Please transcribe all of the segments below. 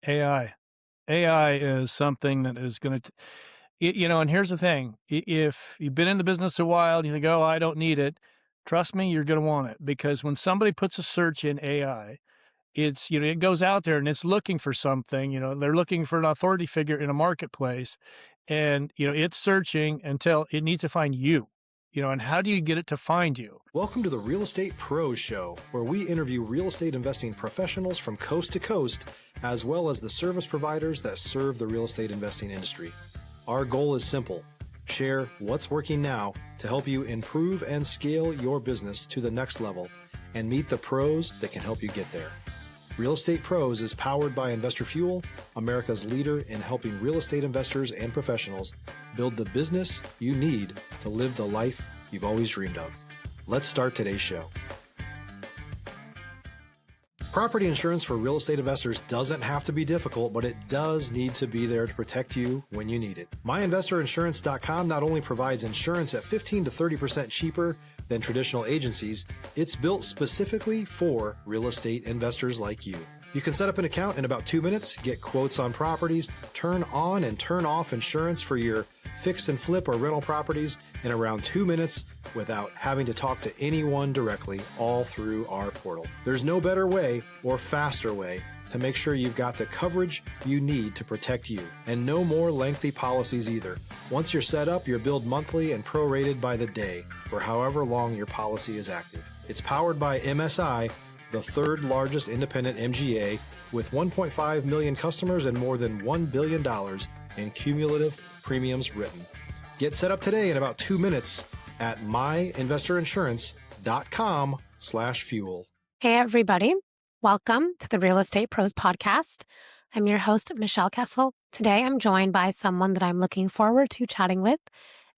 AI. AI is something that is going to, and here's the thing. If you've been in the business a while and you go, I don't need it, trust me, you're going to want it because when somebody puts a search in AI, it goes out there and it's looking for something, they're looking for an authority figure in a marketplace and, it's searching until it needs to find you, and how do you get it to find you? Welcome to the Real Estate Pros Show, where we interview real estate investing professionals from coast to coast, as well as the service providers that serve the real estate investing industry. Our goal is simple: share what's working now to help you improve and scale your business to the next level and meet the pros that can help you get there. Real Estate Pros is powered by Investor Fuel, America's leader in helping real estate investors and professionals build the business you need to live the life you've always dreamed of. Let's start today's show. Property insurance for real estate investors doesn't have to be difficult, but it does need to be there to protect you when you need it. MyInvestorInsurance.com not only provides insurance at 15 to 30% cheaper than traditional agencies, it's built specifically for real estate investors like you. You can set up an account in about 2 minutes, get quotes on properties, turn on and turn off insurance for your fix and flip or rental properties in around 2 minutes without having to talk to anyone directly, all through our portal. There's no better way or faster way to make sure you've got the coverage you need to protect you, and no more lengthy policies either. Once you're set up, you're billed monthly and prorated by the day for however long your policy is active. It's powered by MSI, the third largest independent MGA, with 1.5 million customers and more than $1 billion in cumulative premiums written. Get set up today in about 2 minutes at myinvestorinsurance.com/fuel. Hey, everybody. Welcome to the Real Estate Pros Podcast. I'm your host, Michelle Kesil. Today, I'm joined by someone that I'm looking forward to chatting with,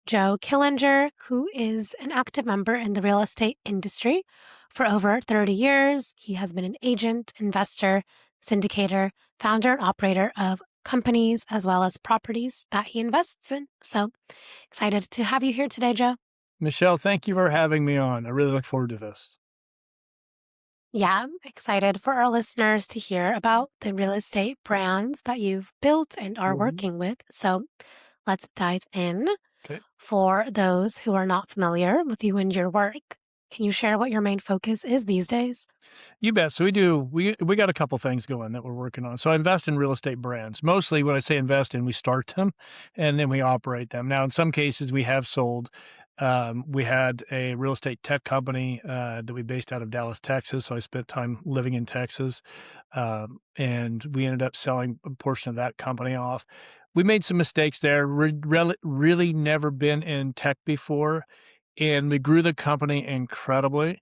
Joe Killinger, who is an active member in the real estate industry for over 30 years. He has been an agent, investor, syndicator, founder, and operator of companies, as well as properties that he invests in. So excited to have you here today, Joe. Michelle, thank you for having me on. I really look forward to this. Yeah, I'm excited for our listeners to hear about the real estate brands that you've built and are working with. So let's dive in. Okay. For those who are not familiar with you and your work, can you share what your main focus is these days? You bet. So we got a couple things going that we're working on. So I invest in real estate brands. Mostly when I say invest in, we start them and then we operate them. Now, in some cases we have sold. We had a real estate tech company that we based out of Dallas, Texas. So I spent time living in Texas, and we ended up selling a portion of that company off. We made some mistakes there. Really never been in tech before, and we grew the company incredibly.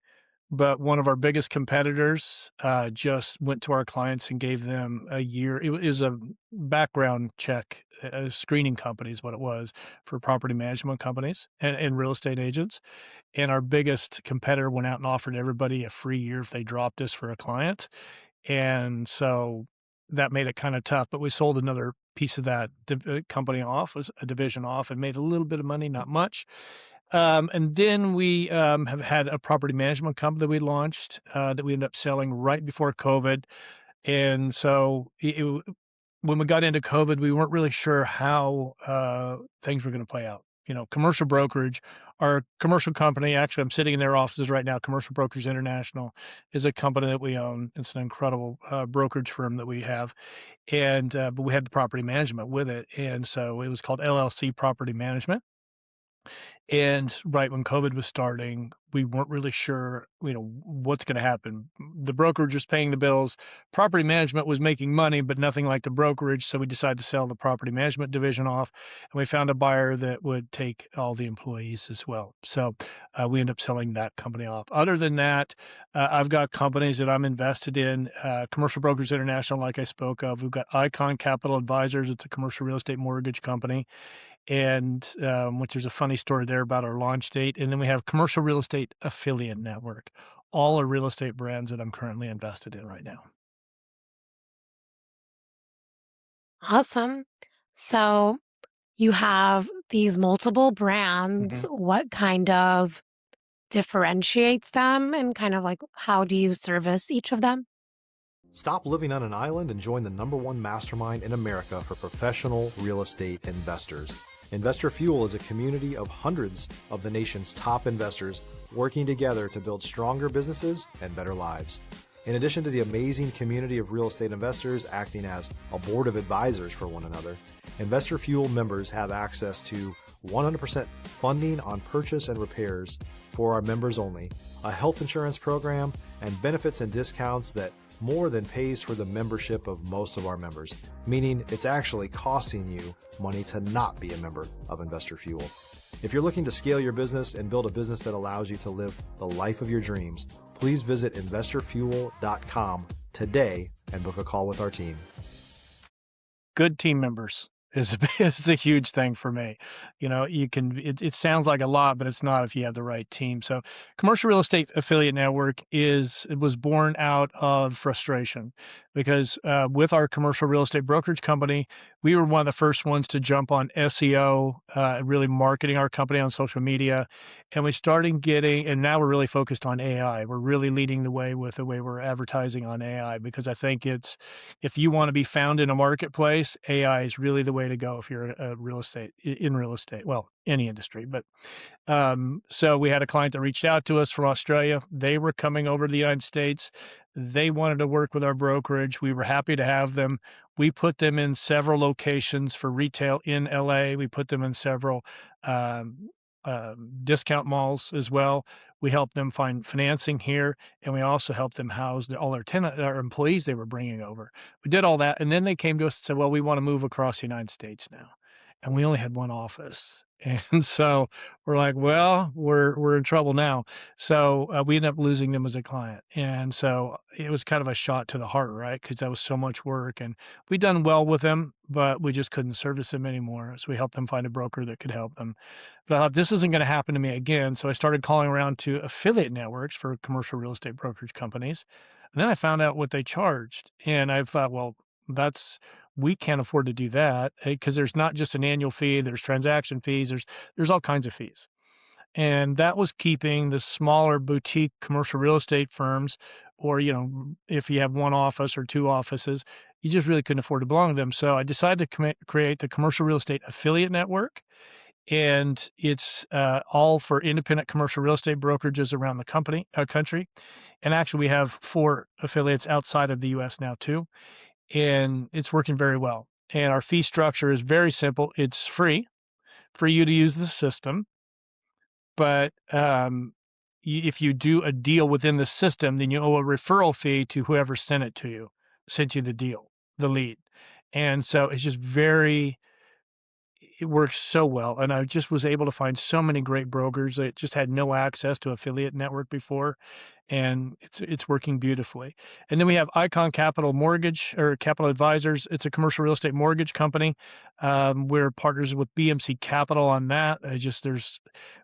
But one of our biggest competitors just went to our clients and gave them a year. It was a background check, a screening company is what it was for property management companies and real estate agents. And our biggest competitor went out and offered everybody a free year if they dropped us for a client. And so that made it kind of tough. But we sold another piece of that company off, was a division off, and made a little bit of money, not much. And then we have had a property management company that we launched that we ended up selling right before COVID. And so when we got into COVID, we weren't really sure how things were going to play out. Commercial brokerage, our commercial company, actually, I'm sitting in their offices right now. Commercial Brokers International is a company that we own. It's an incredible brokerage firm that we have. And but we had the property management with it. And so it was called LLC Property Management. And right when COVID was starting, we weren't really sure, what's going to happen. The brokerage was paying the bills. Property management was making money, but nothing like the brokerage. So we decided to sell the property management division off, and we found a buyer that would take all the employees as well. So we ended up selling that company off. Other than that, I've got companies that I'm invested in. Commercial Brokers International, like I spoke of. We've got Icon Capital Advisors. It's a commercial real estate mortgage company. And which there's a funny story there about our launch date. And then we have Commercial Real Estate Affiliate Network. All are real estate brands that I'm currently invested in right now. Awesome. So you have these multiple brands. What kind of differentiates them, and kind of like how do you service each of them? Stop living on an island and join the #1 mastermind in America for professional real estate investors. Investor Fuel is a community of hundreds of the nation's top investors working together to build stronger businesses and better lives. In addition to the amazing community of real estate investors acting as a board of advisors for one another, Investor Fuel members have access to 100% funding on purchase and repairs for our members only, a health insurance program, and benefits and discounts that more than pays for the membership of most of our members, meaning it's actually costing you money to not be a member of Investor Fuel. If you're looking to scale your business and build a business that allows you to live the life of your dreams, please visit investorfuel.com today and book a call with our team. Good team members is a huge thing for me. It sounds like a lot, but it's not if you have the right team. So Commercial Real Estate Affiliate Network it was born out of frustration because with our commercial real estate brokerage company, we were one of the first ones to jump on SEO, really marketing our company on social media. And we started and now we're really focused on AI. We're really leading the way with the way we're advertising on AI, because I think if you want to be found in a marketplace, AI is really the way to go if you're in real estate, well, any industry. But so we had a client that reached out to us from Australia. They were coming over to the United States. They wanted to work with our brokerage. We were happy to have them. We put them in several locations for retail in LA. We put them in several discount malls as well. We helped them find financing here, and we also helped them house all our employees they were bringing over. We did all that, and then they came to us and said, well, we want to move across the United States now. And we only had one office. And so we're like, well, we're in trouble now. So we ended up losing them as a client. And so it was kind of a shot to the heart, right? Because that was so much work. And we'd done well with them, but we just couldn't service them anymore. So we helped them find a broker that could help them. But I thought, this isn't going to happen to me again. So I started calling around to affiliate networks for commercial real estate brokerage companies. And then I found out what they charged. And I thought, well, we can't afford to do that, because there's not just an annual fee, there's transaction fees, there's all kinds of fees. And that was keeping the smaller boutique commercial real estate firms, or, if you have one office or two offices, you just really couldn't afford to belong to them. So I decided to create the Commercial Real Estate Affiliate Network. And it's all for independent commercial real estate brokerages around the country. And actually, we have 4 affiliates outside of the U.S. now too. And it's working very well. And our fee structure is very simple. It's free for you to use the system. But if you do a deal within the system, then you owe a referral fee to whoever sent you the lead. And so it's just it works so well. And I just was able to find so many great brokers that just had no access to affiliate network before. And it's working beautifully. And then we have Icon Capital Mortgage, or Capital Advisors. It's a commercial real estate mortgage company. We're partners with BMC Capital on that.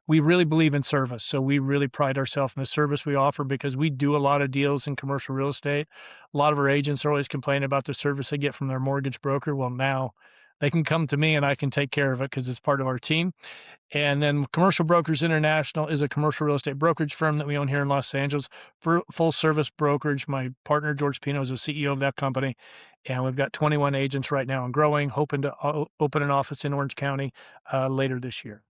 We really believe in service. So we really pride ourselves in the service we offer, because we do a lot of deals in commercial real estate. A lot of our agents are always complaining about the service they get from their mortgage broker. Well, now they can come to me and I can take care of it because it's part of our team. And then Commercial Brokers International is a commercial real estate brokerage firm that we own here in Los Angeles, for full service brokerage. My partner, George Pino, is the CEO of that company. And we've got 21 agents right now and growing, hoping to open an office in Orange County later this year.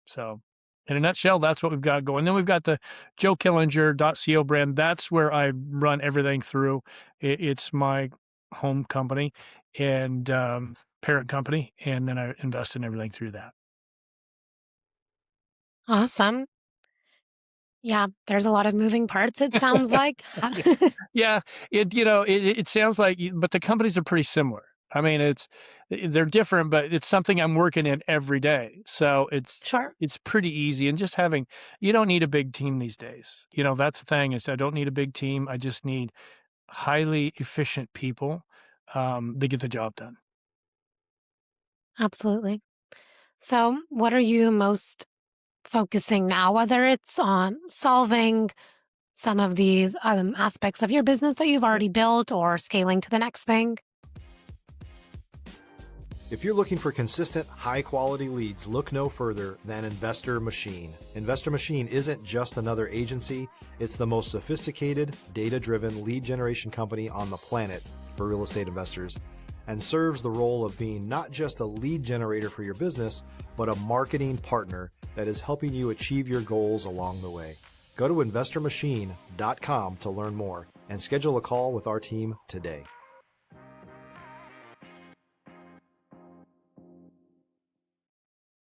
So in a nutshell, that's what we've got going. Then we've got the joekillinger.co brand. That's where I run everything through. It's my home company and parent company, and then I invest in everything through that. Awesome. Yeah, there's a lot of moving parts, it sounds like. Yeah, it sounds like, but the companies are pretty similar. I mean, they're different, but it's something I'm working in every day. So Sure. it's pretty easy. And just you don't need a big team these days. That's the thing, is I don't need a big team. I just need highly efficient people that get the job done. Absolutely. So, what are you most focusing now, whether it's on solving some of these aspects of your business that you've already built, or scaling to the next thing? If you're looking for consistent, high-quality leads, look no further than Investor Machine. Investor Machine isn't just another agency, it's the most sophisticated, data-driven lead generation company on the planet for real estate investors, and serves the role of being not just a lead generator for your business, but a marketing partner that is helping you achieve your goals along the way. Go to investormachine.com to learn more and schedule a call with our team today.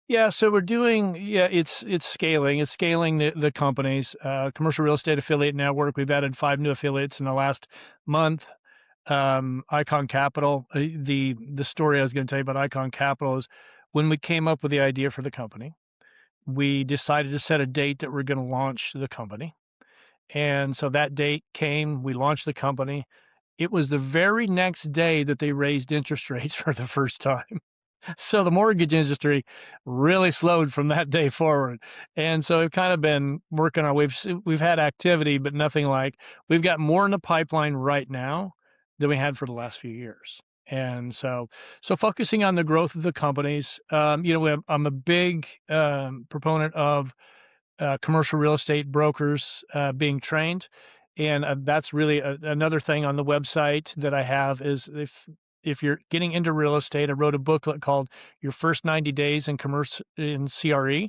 Yeah, so we're doing, it's scaling. It's scaling the companies. Commercial Real Estate Affiliate Network, we've added 5 new affiliates in the last month. Icon Capital, the story I was going to tell you about Icon Capital is when we came up with the idea for the company, we decided to set a date that we're going to launch the company. And so that date came, we launched the company. It was the very next day that they raised interest rates for the first time. So the mortgage industry really slowed from that day forward. And so we've kind of been working on, we've had activity, but nothing like, we've got more in the pipeline right now than we had for the last few years. And so focusing on the growth of the companies, I'm a big proponent of commercial real estate brokers being trained. And that's really another thing on the website that I have is if you're getting into real estate, I wrote a booklet called Your First 90 Days in CRE,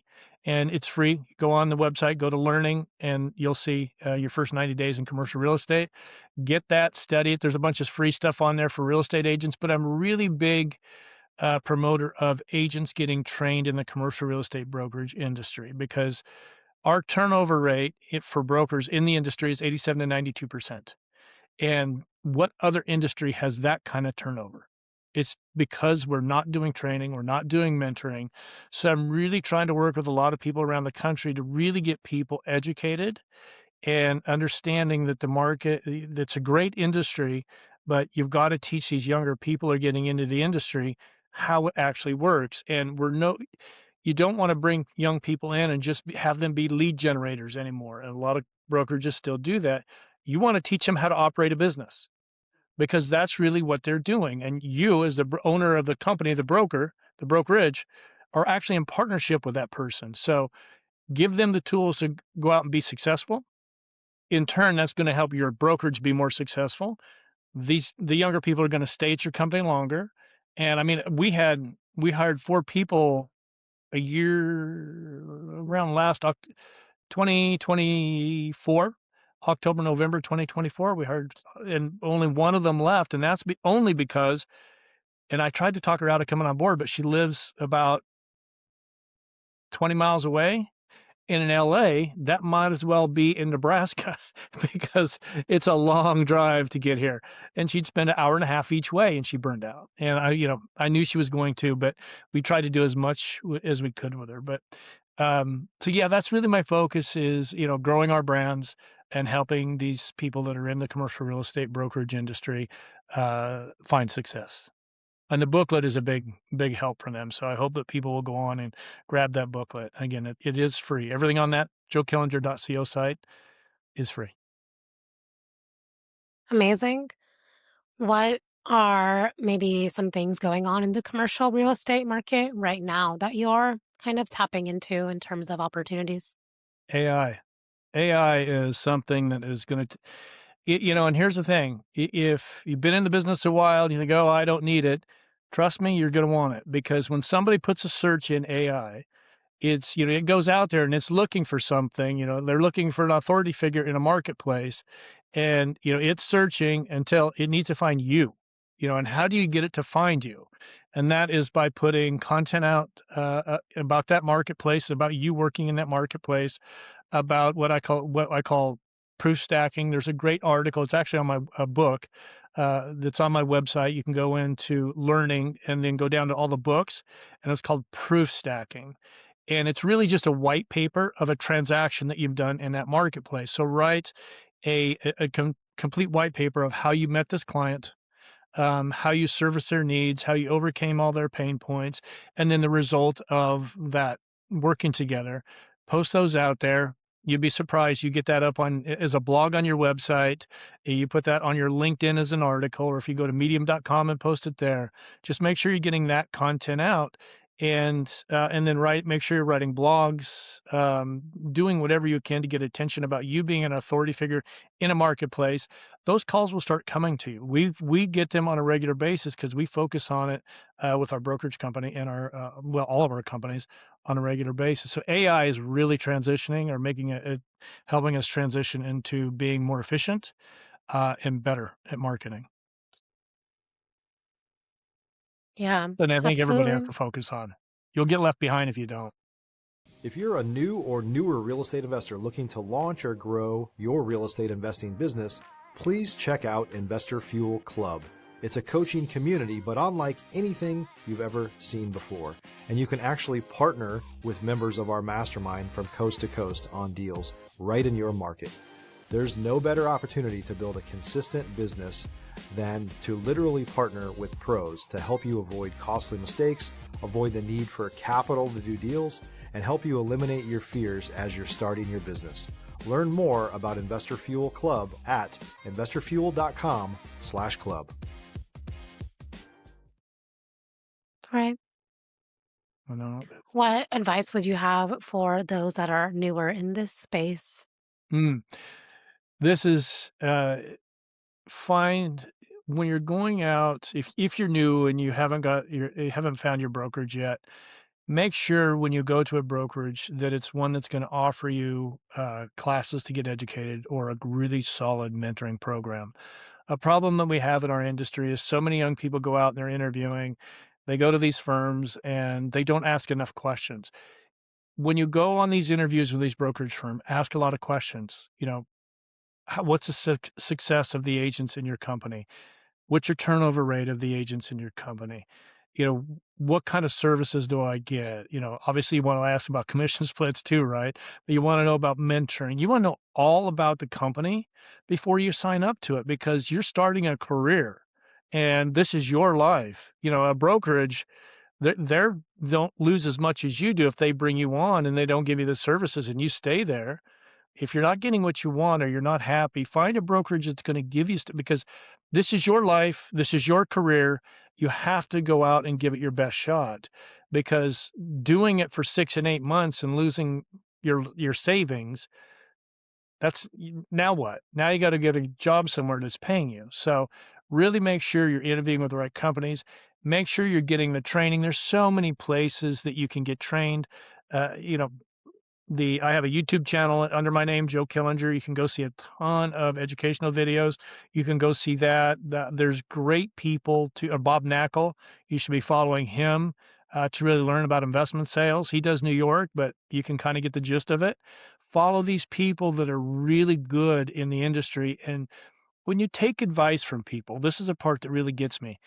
and it's free. Go on the website, go to learning, and you'll see your first 90 days in commercial real estate. Get that, study it. There's a bunch of free stuff on there for real estate agents, but I'm a really big promoter of agents getting trained in the commercial real estate brokerage industry because our turnover rate for brokers in the industry is 87 to 92%. And what other industry has that kind of turnover? It's because we're not doing training, we're not doing mentoring. So I'm really trying to work with a lot of people around the country to really get people educated and understanding that the market, that's a great industry, but you've got to teach these younger people who are getting into the industry how it actually works. And you don't want to bring young people in and just have them be lead generators anymore. And a lot of brokerages still do that. You want to teach them how to operate a business because that's really what they're doing. And you, as the owner of the company, the brokerage, are actually in partnership with that person. So give them the tools to go out and be successful. In turn, that's going to help your brokerage be more successful. The younger people are going to stay at your company longer. And I mean, we hired 4 people a year around last 2024, October, November 2024, we hired, and only one of them left. And that's only because, and I tried to talk her out of coming on board, but she lives about 20 miles away. And in LA, that might as well be in Nebraska because it's a long drive to get here. And she'd spend an hour and a half each way and she burned out. And I knew she was going to, but we tried to do as much as we could with her. But so yeah, that's really my focus is, growing our brands and helping these people that are in the commercial real estate brokerage industry find success. And the booklet is a big help for them. So I hope that people will go on and grab that booklet. Again, it is free. Everything on that joekillinger.co site is free. Amazing. What are maybe some things going on in the commercial real estate market right now that you're kind of tapping into in terms of opportunities? AI is something that is going to, and here's the thing. If you've been in the business a while and you think, oh, I don't need it, trust me, you're going to want it because when somebody puts a search in AI, it's, it goes out there and it's looking for something, they're looking for an authority figure in a marketplace and, it's searching until it needs to find you, and how do you get it to find you? And that is by putting content out about that marketplace, about you working in that marketplace, about what I call proof stacking. There's a great article. It's actually on my book that's on my website. You can go into learning and then go down to all the books, and it's called proof stacking. And it's really just a white paper of a transaction that you've done in that marketplace. So write a complete white paper of how you met this client, how you service their needs, how you overcame all their pain points, and then the result of that working together. Post those out there. You'd be surprised. You get that up on as a blog on your website. You put that on your LinkedIn as an article, or if you go to medium.com and post it there, just make sure you're getting that content out and then make sure you're writing blogs, doing whatever you can to get attention about you being an authority figure in a marketplace. Those calls will start coming to you. We get them on a regular basis because we focus on it with our brokerage company and all of our companies on a regular basis. So AI is really transitioning or helping us transition into being more efficient and better at marketing. Yeah, And I think everybody has absolutely. to focus on. You'll get left behind if you don't. If you're a new or newer real estate investor looking to launch or grow your real estate investing business, please check out Investor Fuel Club. It's a coaching community, but unlike anything you've ever seen before. And you can actually partner with members of our mastermind from coast to coast on deals right in your market. There's no better opportunity to build a consistent business than to literally partner with pros to help you avoid costly mistakes, avoid the need for capital to do deals, and help you eliminate your fears as you're starting your business. Learn more about Investor Fuel Club at investorfuel.com/club. All right. I know. What advice would you have for those that are newer in this space? Mm. This is find when you're going out, if you're new and you haven't found your brokerage yet, make sure when you go to a brokerage that it's one that's going to offer you classes to get educated or a really solid mentoring program. A problem that we have in our industry is so many young people go out and they're interviewing, they go to these firms and they don't ask enough questions. When you go on these interviews with these brokerage firms, ask a lot of questions. What's the success of the agents in your company? What's your turnover rate of the agents in your company? What kind of services do I get? Obviously you want to ask about commission splits too, right? But you want to know about mentoring. You want to know all about the company before you sign up to it because you're starting a career and this is your life. A brokerage, they don't lose as much as you do if they bring you on and they don't give you the services and you stay there. If you're not getting what you want or you're not happy, find a brokerage that's going to give you because this is your life, this is your career. You have to go out and give it your best shot because doing it for 6 and 8 months and losing your savings, now what? Now you got to get a job somewhere that's paying you. So really make sure you're interviewing with the right companies. Make sure you're getting the training. There's so many places that you can get trained. Uh, you know, I have a YouTube channel under my name, Joe Killinger. You can go see a ton of educational videos. You can go see that. There's great people Bob Knackle. You should be following him to really learn about investment sales. He does New York, but you can kind of get the gist of it. Follow these people that are really good in the industry. And when you take advice from people, this is a part that really gets me.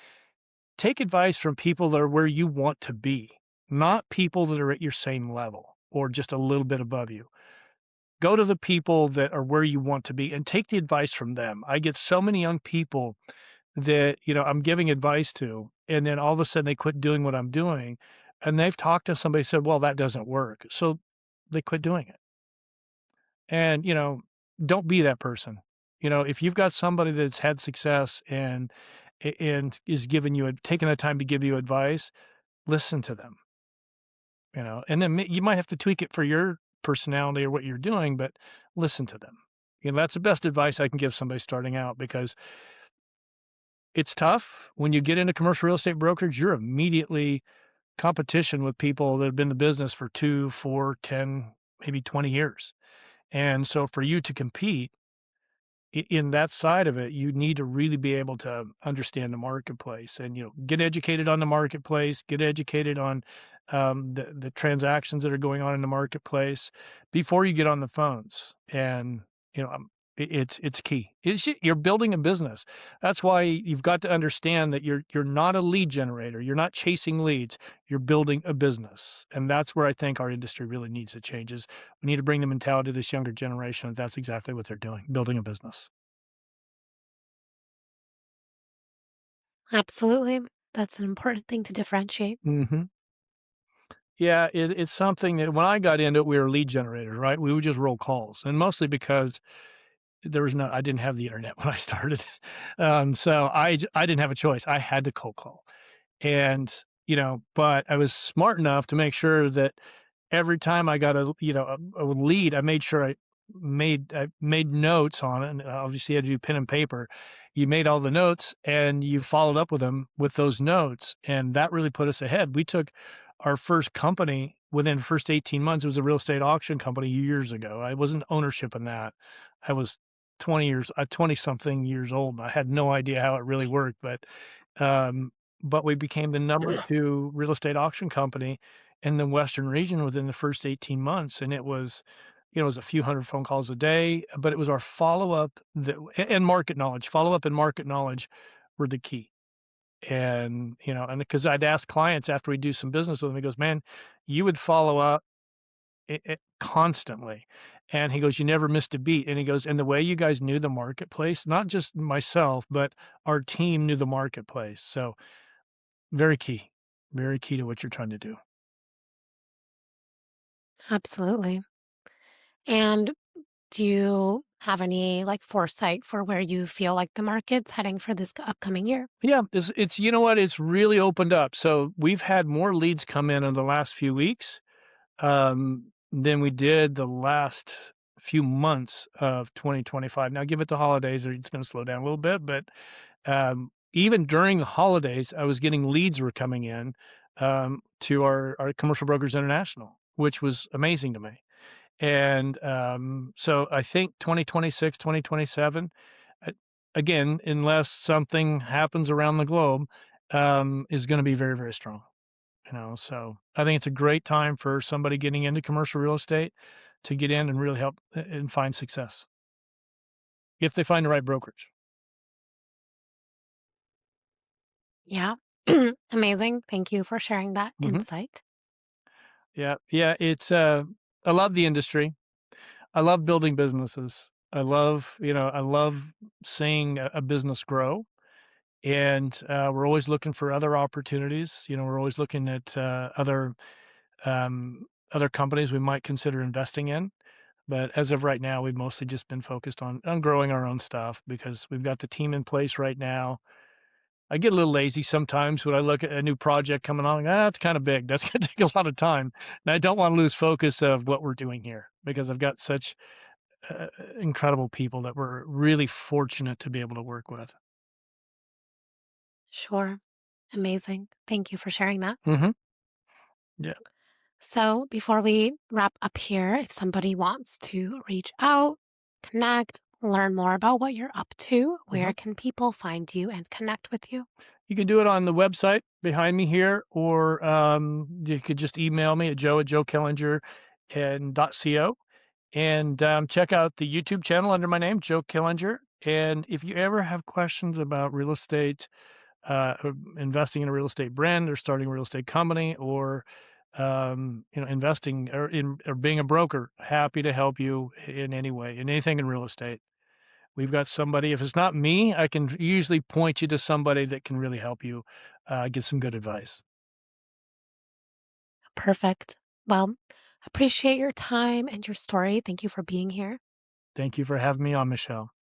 Take advice from people that are where you want to be, not people that are at your same level or just a little bit above you. Go to the people that are where you want to be and take the advice from them. I get so many young people that, I'm giving advice to, and then all of a sudden they quit doing what I'm doing. And they've talked to somebody said, well, that doesn't work. So they quit doing it. And, don't be that person. If you've got somebody that's had success and is taking the time to give you advice, listen to them, and then you might have to tweak it for your personality or what you're doing, but listen to them. That's the best advice I can give somebody starting out because it's tough. When you get into commercial real estate brokerage, you're immediately competition with people that have been in the business for 2, 4, 10, maybe 20 years. And so for you to compete, in that side of it, you need to really be able to understand the marketplace and get educated on the marketplace, get educated on the transactions that are going on in the marketplace before you get on the phones. And it's key. You're building a business. That's why you've got to understand that you're not a lead generator. You're not chasing leads. You're building a business, and that's where I think our industry really needs to change. Is we need to bring the mentality to this younger generation. That's exactly what they're doing, building a business. Absolutely. That's an important thing to differentiate. Hmm. Yeah, it's something that when I got into it, we were lead generators, right? We would just roll calls, and mostly because I didn't have the internet when I started. So I didn't have a choice. I had to cold call. And, but I was smart enough to make sure that every time I got a lead, I made sure I made notes on it. And obviously, you had to do pen and paper. You made all the notes and you followed up with them with those notes, and that really put us ahead. We took our first company within the first 18 months. It was a real estate auction company years ago. I wasn't ownership in that. I was 20 something years old. I had no idea how it really worked, um, but we became the number two real estate auction company in the Western region within the first 18 months. And it was a few hundred phone calls a day, but it was our follow-up and market knowledge. Follow-up and market knowledge were the key. And because I'd ask clients after we do some business with them, he goes, man, you would follow up constantly. And he goes, you never missed a beat. And he goes, and the way you guys knew the marketplace, not just myself, but our team knew the marketplace. So very key to what you're trying to do. Absolutely. And do you have any like foresight for where you feel like the market's heading for this upcoming year? Yeah, it's you know what? It's really opened up. So we've had more leads come in the last few weeks than we did the last few months of 2025. Now, give it the holidays, or it's going to slow down a little bit. But even during the holidays, I was getting leads were coming in to our Commercial Brokers International, which was amazing to me. And so I think 2026, 2027, uh, again, unless something happens around the globe, is going to be very, very strong. So I think it's a great time for somebody getting into commercial real estate to get in and really help and find success if they find the right brokerage. Yeah. Amazing. Thank you for sharing that Hmm. insight. Yeah, yeah. I love the industry. I love building businesses. I love seeing a business grow. And we're always looking for other opportunities. We're always looking at other companies we might consider investing in. But as of right now, we've mostly just been focused on growing our own stuff because we've got the team in place right now. I get a little lazy sometimes when I look at a new project coming on. It's kind of big. That's going to take a lot of time. And I don't want to lose focus of what we're doing here because I've got such incredible people that we're really fortunate to be able to work with. Sure. Amazing. Thank you for sharing that. Hmm. Yeah. So, before we wrap up here, if somebody wants to reach out, connect, learn more about what you're up to, Mhm. where can people find you and connect with you? You can do it on the website behind me here, or you could just email me at joe@joekillinger and .co, and check out the YouTube channel under my name, Joe Killinger. And if you ever have questions about real estate, investing in a real estate brand, or starting a real estate company, or investing or being a broker, happy to help you in any way, in anything in real estate. We've got somebody. If it's not me, I can usually point you to somebody that can really help you get some good advice. Perfect. Well, appreciate your time and your story. Thank you for being here. Thank you for having me on, Michelle.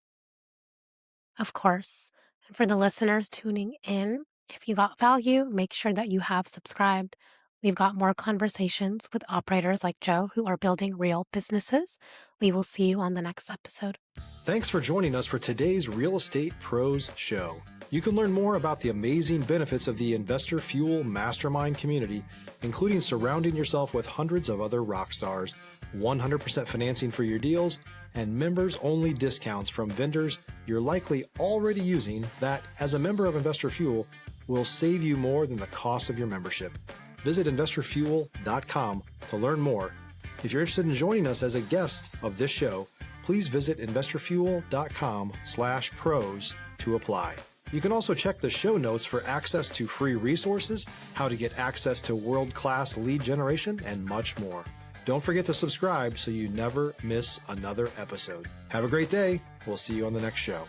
Of course. And for the listeners tuning in, if you got value, make sure that you have subscribed. We've got more conversations with operators like Joe who are building real businesses. We will see you on the next episode. Thanks for joining us for today's Real Estate Pros Show. You can learn more about the amazing benefits of the Investor Fuel Mastermind community, including surrounding yourself with hundreds of other rock stars, 100% financing for your deals, and members-only discounts from vendors you're likely already using that, as a member of Investor Fuel, will save you more than the cost of your membership. Visit investorfuel.com to learn more. If you're interested in joining us as a guest of this show, please visit investorfuel.com/pros to apply. You can also check the show notes for access to free resources, how to get access to world-class lead generation, and much more. Don't forget to subscribe so you never miss another episode. Have a great day. We'll see you on the next show.